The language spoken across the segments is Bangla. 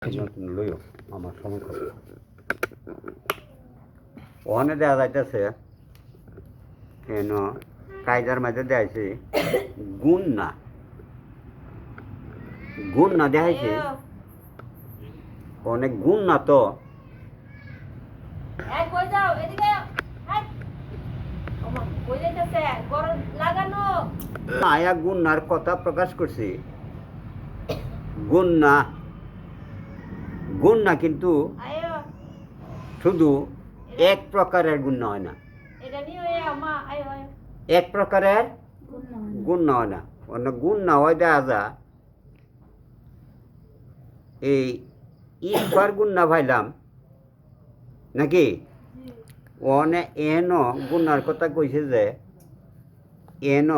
লইও আমার সময় করে ওখানে দেওয়া যাইতেছে কেন কায়দার মাঝে দেখাইছে গুণ না দেখাইছে অনেক গুণ না তো আয়া গুণার কথা প্রকাশ করছি গুণ না কিন্তু শুধু এক প্রকারের গুণ হয় না এক প্রকারের গুণ হয় না অন্য গুণ না হয় দেখা যা এই ইটবার গুণ না ভাইলাম নাকি অনে এন গুণার কথা কইছে যে এন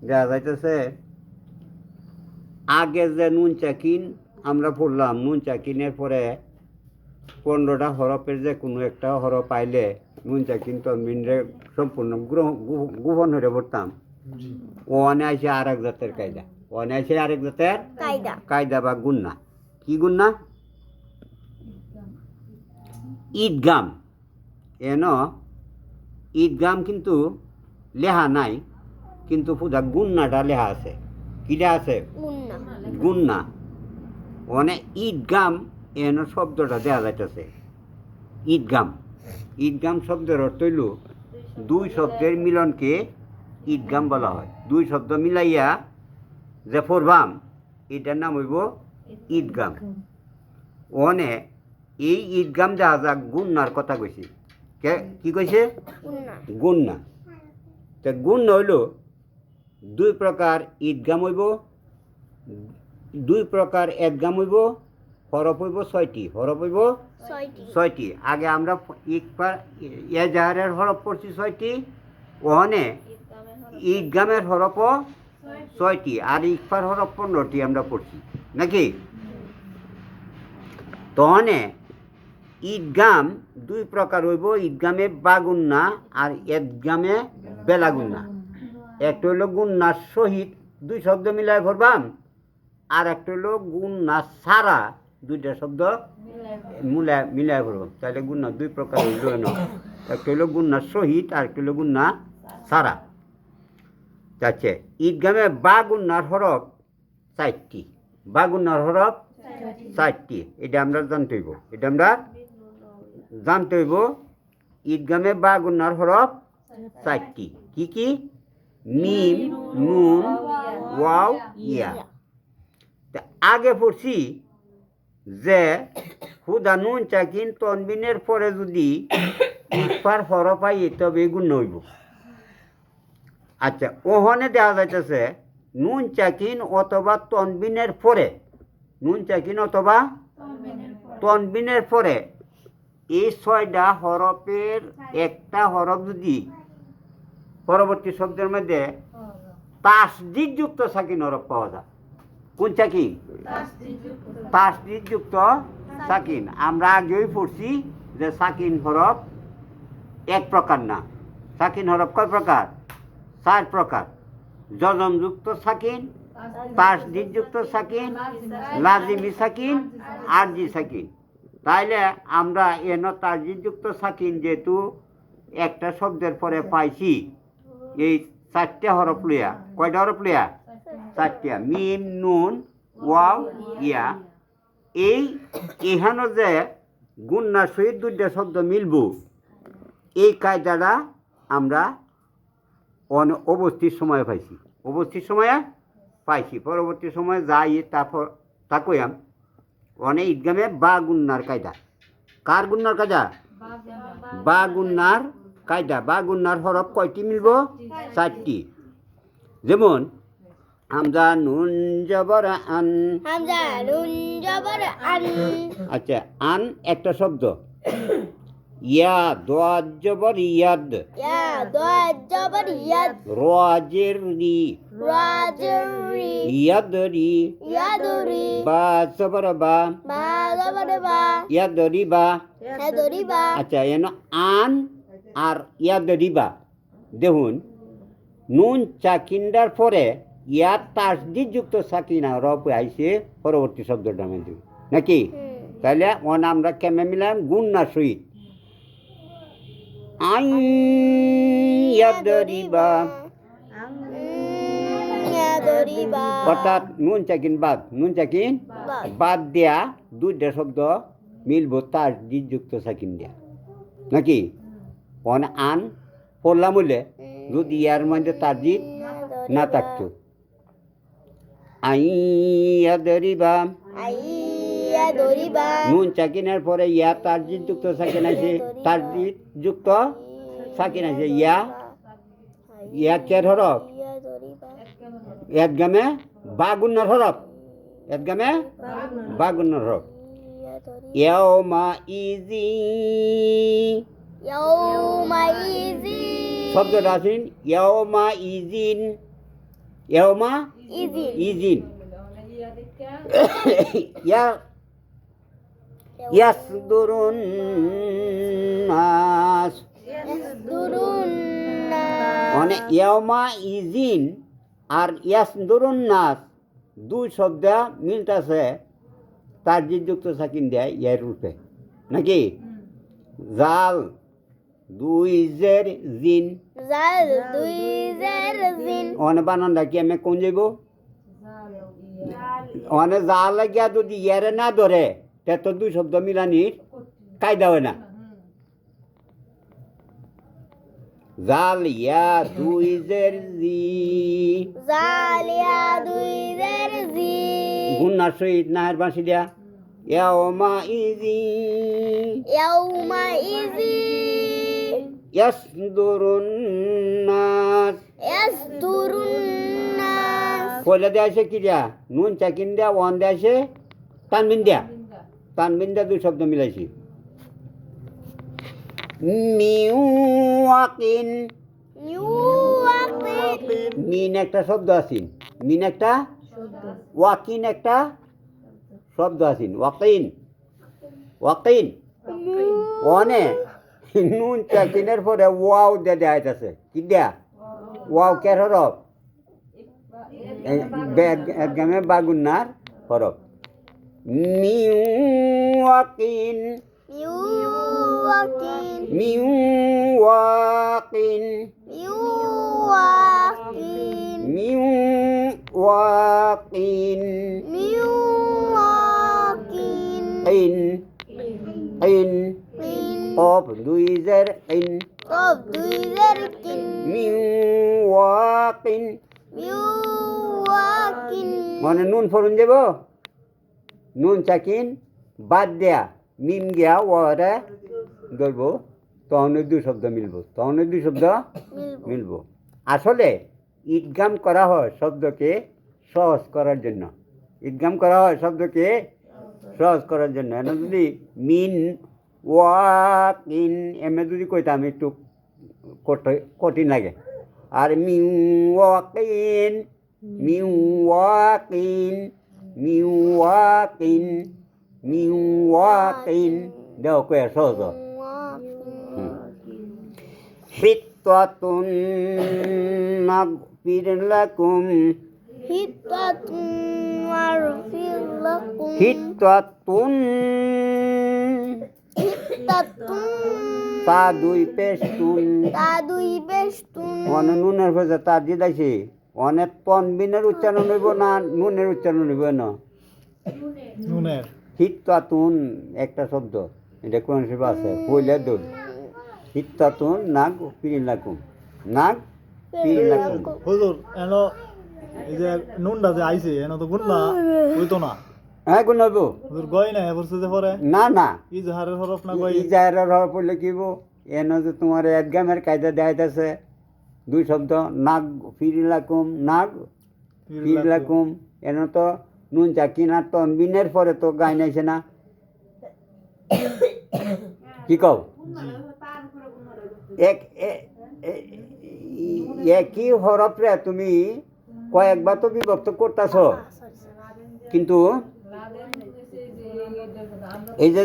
দেখা যাইতেছে আগে যে নুন চাকিন আমরা পড়লাম নুন চাকিনের পরে 15টা হরফের যে কোনো একটা হরফ পাইলে নুন চাকিন তনবিনরে সম্পূর্ণ গোপন হয়ে পড়তাম ওনে আসে আর এক জাতের কায়দা ওনে আসে আরেক জাতের কায়দা বা গুন্না কি গুন্না ঈদগাম এন ঈদগাম কিন্তু লেহা নাই কিন্তু পুরা গুন্নাটা লেহা আছে কিটা আছে গুন্না মানে ঈদগাম এন শব্দটা দেখা যাইতেছে ঈদগাম শব্দের অর্থ হইল দুই শব্দের মিলনকে ঈদগাম বলা হয় দুই শব্দ মিলাইয়া যে পড়বাম এটার নাম হইব ঈদগাম ওনে এই ঈদগাম দেখা যাক গুন্নার কথা কইছে কি কইছে গুন্না তা গুন্না হইল দুই প্রকার ঈদগাম হইব দুই প্রকার একগাম হইব হরফ হইব 6টি হরফ হইব 6টি আগে আমরা এজাহারের হরফ পড়ছি 6টি ওখানে ঈদগামের হরফও 6টি আর ইকফার হরফ 15টি আমরা পড়ছি নাকি তহনে ঈদগাম দুই প্রকার হইব ঈদগামে বাগুন্না আর ঈদগামে বেলাগুন্না একটা হইল গুন্নার সহিত দুই শব্দ মিলাই পড়বাম আর একটা হইল গুন্না সারা দুইটা শব্দ মিলাই পড়বাম তাহলে গুন্না দুই প্রকার হইল না একটা হইল গুন্নার সহিত আর একটা হইল গুন্না সারা আচ্ছা ঈদগামে বাগুন্নার হরফ 4টি বাগুন্নার হরফ 4টি এটা আমরা জানতে হইব ঈদগামে বাগুন্নার হরফ 4টি কি কি মিম নুন ওয়াও ইয়া আগে পড়ছি যে হুদা নুন চাকিন তনবিনের পরে যদি ইকফার হরফ পাই তবে গুণ হইব আচ্ছা ওখানে দেওয়া যাইতেছে নুন চাকিন অথবা তনবিনের পরে নুন চাকিন অথবা তনবিনের পরে এই 6টা হরফের একটা হরফ যদি পরবর্তী শব্দের মধ্যে তাসদিদযুক্ত সাকিন হরফ পাওয়া যায় কোন সাকিন তাসদিদযুক্ত সাকিন আমরা আগেই পড়ছি যে সাকিন হরফ এক প্রকার না সাকিন হরফ কয় প্রকার 4 প্রকার জজমযুক্ত সাকিন তাসদিদযুক্ত সাকিন লাজিমি সাকিন আরজি সাকিন তাইলে আমরা এন তাসদিদযুক্ত সাকিন যেহেতু একটা শব্দের পরে পাইছি এই 4টে হরফ লইয়া কয়টা হরফ লইয়া 4টা মিম নুন ওয়াও ইয়া এখানে যে গুন্নার সহিত দুইটা শব্দ মিলব এই কায়দাটা আমরা অবস্থির সময়ে পাইছি পরবর্তী সময়ে যাই তারপর তা কইয়াম অনেক ঈদগামে বা গুন্নার কায়দা কার গুন্নার কায়দা বা গুন্নার কায়দা বা গুন্নার হরফ কয়টি মিলব 4টি যেমন হামজা নুন জবর আন আচ্ছা আন একটা শব্দ ইয়া দাদ জবর ইয়াদ রাজের রি ইয়াদরি বা জবর বা ইয়াদরি বা আচ্ছা এন আন আর ইয়াদরিবা দেখুন নুন চাকিন্ডার পরে ইয়ার তাসদিদযুক্ত সাকিনা হরফ আইছে পরবর্তী শব্দটার মধ্যে নাকি? তাহলে অন আমরা কেমনে মিলাম? গুন্নার সহিত। আই ইয়াদরিবা, অর্থাৎ নুন চাকিন বাদ, নুন চাকিন বাদ দেয়া দুইটা শব্দ মিলবো তাসদিদ যুক্ত সাকিন দেয়া, নাকি? অন আন পড়লাম হলে যদি ইয়ার মধ্যে তাসদিদ না থাকতো। আইয়াদরিবা, নুন চাকিনের পরে ইয়া তাসদিদ যুক্ত সাকিন আছে, তাসদিদ যুক্ত সাকিন আছে। ইয়া কের হরফ? এদগামে বাগুন্নার হরফ, এদগামে বাগুন্নার হরফ। ইয়াউমা ইজি, শব্দটা আছেন ইয়াউমা ইজিন, ইয়াউমা ইজিন। ইয়াসদুরুন নাস, মানে ইয়াউমা ইজিন আর ইয়াসদুরুন নাস দুই শব্দ মিলতেছে তাসদিদ যুক্ত সাকিন দেয় ইয়ার রূপে, নাকি? জাল দুই জের জিন, অনে বানানটা কি আমি কোন যাইব? অনে জাল লাগিয়া যদি ইয়ারে না ধরে তে তো দুই শব্দ মিলানির কায়দা হয় না। জালিয়া দুই জের জি, গুন্নার সহিত নাহের বাঁশি দিয়া ইয়াউমা ইজি, ইয়াসদুরুন নাস, পয়লা দেয়া আছে কি দিয়া? নুন চাকিন দেয়া, ওয়ান দেয়া আছে তানবিন দেয়া, তানবিন দেয়া দুই শব্দ মিলাইছি। মিওয়াকিন, মিন একটা শব্দ আছেন, মিন একটা, ওয়াকিন একটা শব্দ আছেন, ওয়াকিন, ওয়াকিন। ওয়ানে নুন চাকিনের পরে ওয়াও দেয়া দেয়া আছে, কি দেয়া? ওয়াও কের হরফ? একদমে বাগুন্নার হরফ। মিওয়াকিন, মিওয়াকিন, মিওয়াকিন, ইন, ইন, কফ দুই জের ইন, মিওয়াকিন, মানে নুন ফরুন যাব, নুন চাকিন বাদ দেয়া মিম গিয়া ওয়ারে ধরব, তখন দুই শব্দ মিলব, তখন দুই শব্দ মিলব। আসলে ইদগাম করা হয় শব্দকে সহজ করার জন্য, ইদগাম করা হয় শব্দকে সহজ করার জন্য। এখন যদি মিন ওয়াকিন এমনি যদি কইতাম একটু কঠিন লাগে। আর মিওয়াকিন, মিওয়াকিন, মিওয়াকিন, মিওয়াকিন দেও কয়ে সহজ। হিত্তাতুন নাগফির লাকুম, হিত্তাতুন, তা দুই পেস্তুন, অনে নুনের ভেজা তা দিদাইছে, অনেক তনবিনের উচ্চারণ হইব না নুনের উচ্চারণ হইব না? নুনের। হিত্তাতুন একটা শব্দ, এটা কোন শব্দ আছে? পয়লা দোল। হিত্তাতুন নাগ ফিরিন লাকুম, নাগ ফিরিন লাকুম। হুজুর এনো এই যে নুনটা যে আইছে এনো তো গুণ না হইতো না। হ্যাঁ গুণ হইব। হুজুর গয় না এবারছে যে পরে? না না, ইজহারের হরফ না গয়? ইজহারের হরফ পড়লে কি হইব? এনো যে তোমার একগামের কায়দা দেখাইতেছে দুই শব্দ, নাগ ফিরিন লাকুম, নাগ ফিরিন লাকুম। এনো তো নুন চাকিন আর তনবিনের পরে তো গাই নাইছে না, কি কও? একই হরফরে তুমি কয়েকবার তো বিভক্ত করতেছ, কিন্তু এই যে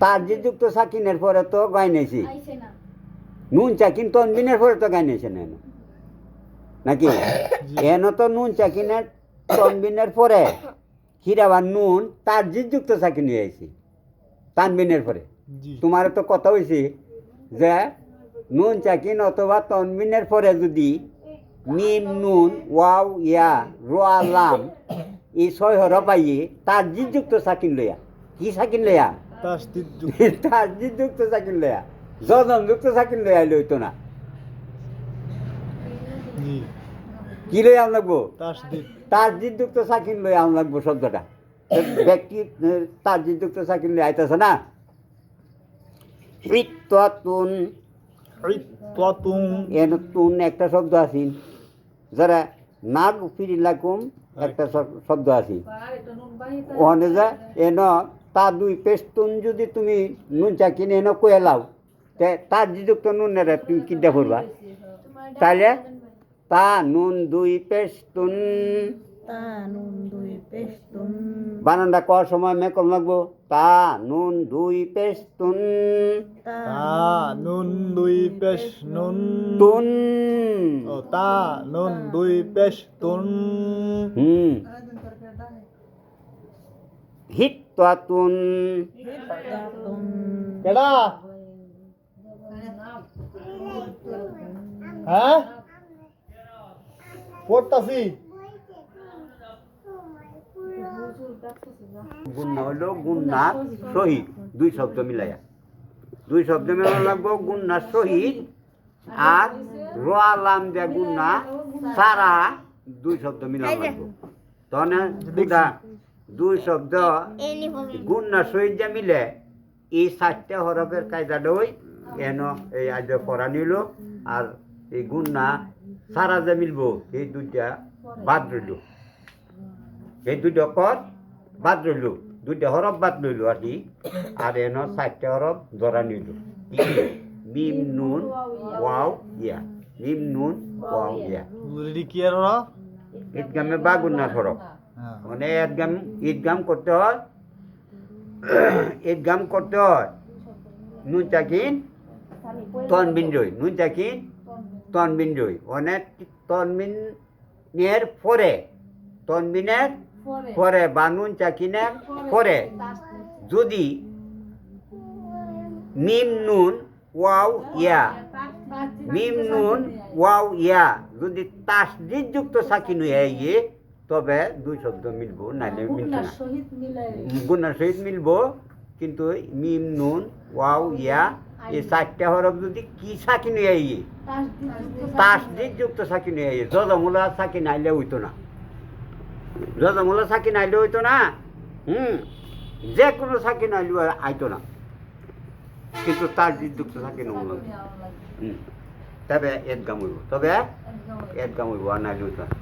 তাসদিদ যুক্ত সাকিনের পরে তো গাই নাইছি, নুন চাকিন তনবিনের পরে তো গাই নাইছে না, নাকি? এন তো নুন চাকিনের তনবিনের পরে হিরাবার নুন তার যুক্ত সাকিন নিয়ে আইছি তানবিনের পরে জি তোমার তো কথা হয়েছে যে নুন চাকিন অথবা তনবিনের পরে যদি মিম নুন ওয়াও ইয়া রোয়া লাম এই 6 হরফ পাইয়ে তার যুক্ত সাকিন লইয়া কি সাকিন লইয়া তাসদিদ যুক্ত তার যুক্ত সাকিন লইয়া জজম যুক্ত সাকিন লইয়া লইতো না জি কি লইয়া আন লাগবো তাসদিদ তার যুক্ত সাকিন লইয়া আন লাগবো শব্দটা ব্যক্তি তার যুক্ত সাকিন লইয়া আইতাছে না হিত্তাতুন ইত্তাতুন এন তুন একটা শব্দ আছে যারা নাগ ফিরিলাকুম একটা শব্দ আছে ওখানে যা এন তা দুই পেস্তুন যদি তুমি নুন চা কিনে এনে কয়ে লাও তার যুক্ত নুনের তুমি কিনতে করবা তাহলে তা নুন দুই পেস্তুন তা নুন দুই পেস্তুন বানানটা করার সময় মেকল লাগবো তা নুন দুই পেস্তুন তা নুন দুই পেশ নুন তুন ও তা নুন দুই পেশ তুন হিত্তাতুন হিত্তাতুন কেডা হ্যাঁ পড়তাছি গুন্না হইল গুন্নার সহিত দুই শব্দ মিলাইয়া দুই শব্দ মিলানো লাগবো গুন্নার সহিত আর রোয়া লাম দিয়া গুন্না সারা দুই শব্দ মিলানো লাগবো তখন দুটা দুই শব্দ গুন্নার সহিত যে মিলে এই 4টে হরফের কায়দাটা ওই এন এই আজ পড়া নিল আর এই গুন্না সারা যে মিলবো এই দুইটা বাদ রইল এই দুইটা কর বাদ রইল দুইটা হরফ বাদ রইল আর কি আর এন 4টে হরফ ধরা নিল মিম নুন ওয়াও ইয়া মিম নুন ওয়াও ইয়া বুঝলি কি আর ওরা ঈদগামে বা গুন্নার হরফ হ্যাঁ মানে ঈদগাম করতে হয় ঈদগাম করতে হয় নুন চাকিন তনবিন রই নুন চাকিন তনবিন রই অনেক তনবিনের পরে তনবিনের পরে বা নুন চাকিনের পরে যদি মিম নুন ওয়াও ইয়া মিম নুন ওয়াও ইয়া যদি তাসদিদ যুক্ত সাকিন হয়ে গিয়ে তবে দুই শব্দ মিলবো নাইলে মিলবে না গুণার সহিত মিলবো কিন্তু মিম নুন ওয়াও ইয়া এই 4টে হরফ যদি কি সাকিন হয়ে গিয়ে তাসদিদ যুক্ত সাকিন হয়ে গিয়ে জজমুলা সাকিন আইলে হইতো না জজমুলা সাকিন আইলে হইতো না যে কোনো সাকিন আইলে আইতো না কিন্তু তাসদিদ যুক্ত সাকিন হলো তবে এদগাম হইব আর নাইলে হইতো না